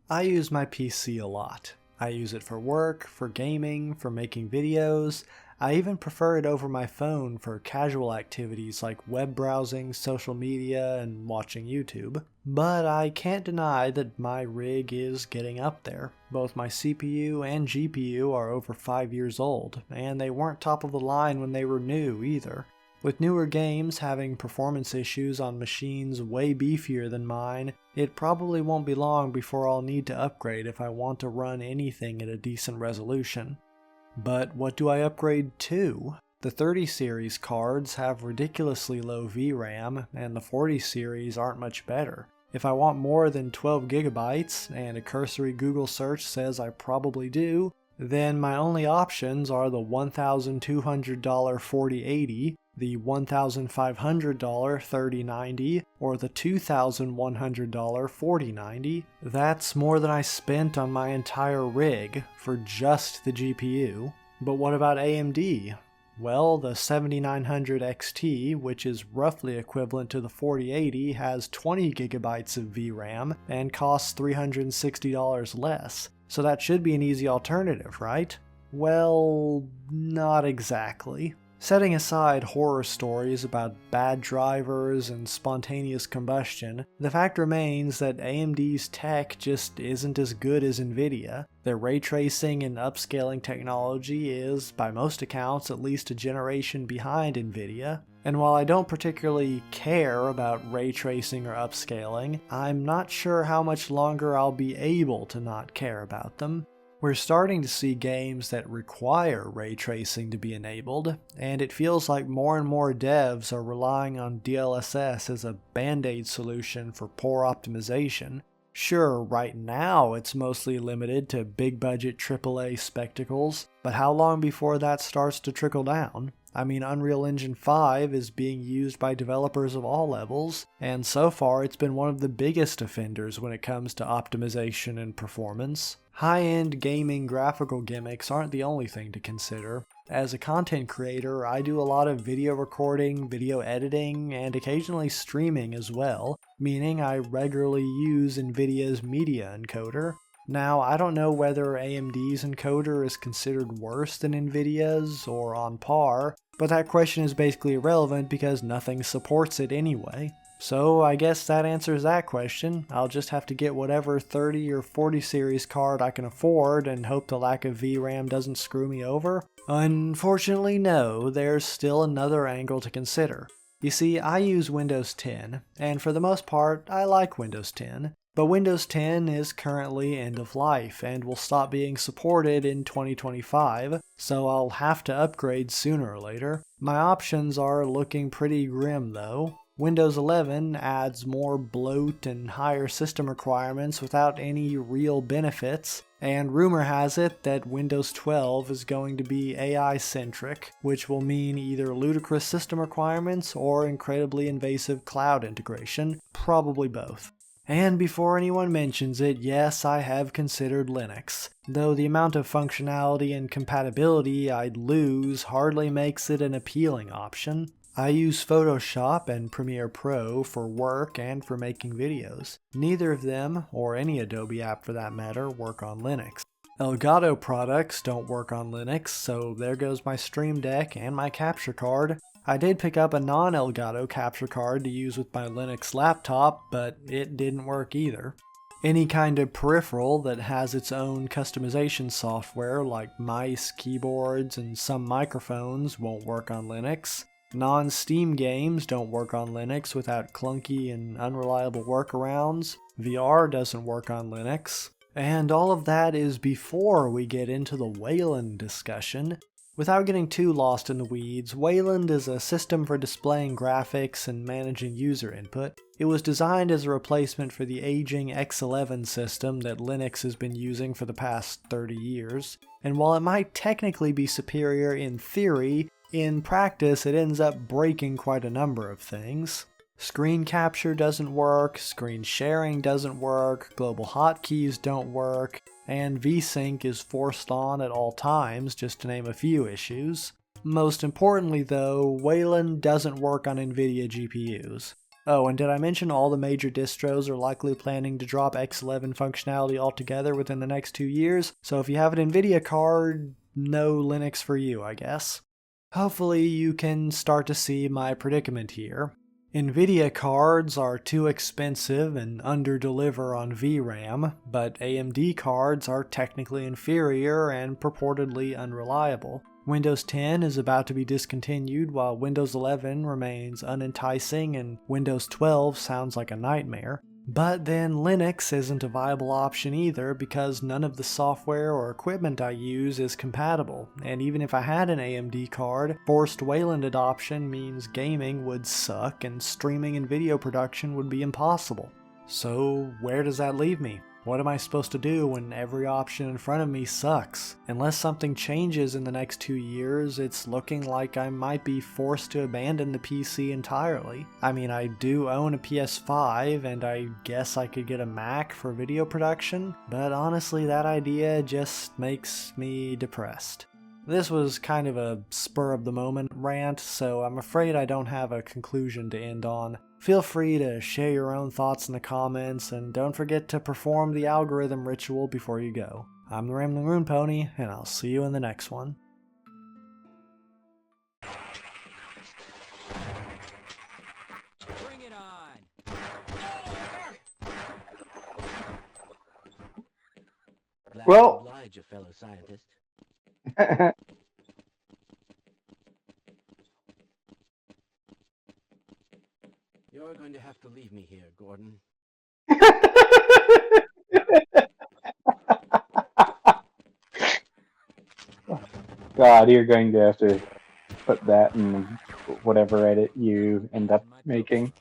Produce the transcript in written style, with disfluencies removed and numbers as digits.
I use my PC a lot. I use it for work, for gaming, for making videos. I even prefer it over my phone for casual activities like web browsing, social media, and watching YouTube. But I can't deny that my rig is getting up there. Both my CPU and GPU are over 5 years old, and they weren't top of the line when they were new either. With newer games having performance issues on machines way beefier than mine, it probably won't be long before I'll need to upgrade if I want to run anything at a decent resolution. But what do I upgrade to? The 30 series cards have ridiculously low VRAM, and the 40 series aren't much better. If I want more than 12 gigabytes, and a cursory Google search says I probably do, then my only options are the $1,200 4080, the $1,500 3090, or the $2,100 4090. That's more than I spent on my entire rig for just the GPU. But what about AMD? Well, the 7900 XT, which is roughly equivalent to the 4080, has 20 gigabytes of VRAM and costs $360 less. So that should be an easy alternative, right? Well, not exactly. Setting aside horror stories about bad drivers and spontaneous combustion, the fact remains that AMD's tech just isn't as good as Nvidia. Their ray tracing and upscaling technology is, by most accounts, at least a generation behind Nvidia. And while I don't particularly care about ray tracing or upscaling, I'm not sure how much longer I'll be able to not care about them. We're starting to see games that require ray tracing to be enabled, and it feels like more and more devs are relying on DLSS as a band-aid solution for poor optimization. Sure, right now it's mostly limited to big-budget AAA spectacles, but how long before that starts to trickle down? I mean, Unreal Engine 5 is being used by developers of all levels, and so far it's been one of the biggest offenders when it comes to optimization and performance. High-end gaming graphical gimmicks aren't the only thing to consider. As a content creator, I do a lot of video recording, video editing, and occasionally streaming as well, meaning I regularly use Nvidia's media encoder. Now, I don't know whether AMD's encoder is considered worse than Nvidia's or on par, but that question is basically irrelevant because nothing supports it anyway. So I guess that answers that question. I'll just have to get whatever 30 or 40 series card I can afford and hope the lack of VRAM doesn't screw me over. Unfortunately no, there's still another angle to consider. You see, I use Windows 10, and for the most part, I like Windows 10. But Windows 10 is currently end of life and will stop being supported in 2025, so I'll have to upgrade sooner or later. My options are looking pretty grim though. Windows 11 adds more bloat and higher system requirements without any real benefits, and rumor has it that Windows 12 is going to be AI-centric, which will mean either ludicrous system requirements or incredibly invasive cloud integration, probably both. And before anyone mentions it, yes, I have considered Linux, though the amount of functionality and compatibility I'd lose hardly makes it an appealing option. I use Photoshop and Premiere Pro for work and for making videos. Neither of them, or any Adobe app for that matter, work on Linux. Elgato products don't work on Linux, so there goes my Stream Deck and my capture card. I did pick up a non-Elgato capture card to use with my Linux laptop, but it didn't work either. Any kind of peripheral that has its own customization software like mice, keyboards, and some microphones won't work on Linux. Non-Steam games don't work on Linux without clunky and unreliable workarounds. VR doesn't work on Linux. And all of that is before we get into the Wayland discussion. Without getting too lost in the weeds, Wayland is a system for displaying graphics and managing user input. It was designed as a replacement for the aging X11 system that Linux has been using for the past 30 years. And while it might technically be superior in theory, in practice it ends up breaking quite a number of things. Screen capture doesn't work, screen sharing doesn't work, global hotkeys don't work, and VSync is forced on at all times, just to name a few issues. Most importantly though, Wayland doesn't work on Nvidia GPUs. Oh, and did I mention all the major distros are likely planning to drop X11 functionality altogether within the next 2 years? So if you have an Nvidia card, no Linux for you, I guess. Hopefully you can start to see my predicament here. Nvidia cards are too expensive and under-deliver on VRAM, but AMD cards are technically inferior and purportedly unreliable. Windows 10 is about to be discontinued while Windows 11 remains unenticing and Windows 12 sounds like a nightmare. But then Linux isn't a viable option either because none of the software or equipment I use is compatible, and even if I had an AMD card, forced Wayland adoption means gaming would suck and streaming and video production would be impossible. So where does that leave me? What am I supposed to do when every option in front of me sucks? Unless something changes in the next 2 years, it's looking like I might be forced to abandon the PC entirely. I mean, I do own a PS5, and I guess I could get a Mac for video production, but honestly that idea just makes me depressed. This was kind of a spur-of-the-moment rant, so I'm afraid I don't have a conclusion to end on. Feel free to share your own thoughts in the comments, and don't forget to perform the algorithm ritual before you go. I'm the Rambling Rune Pony, and I'll see you in the next one. Bring it on! Glad Well- to oblige you, fellow scientist. You're going to have to leave me here, Gordon. God, you're going to have to put that in whatever edit you end up making.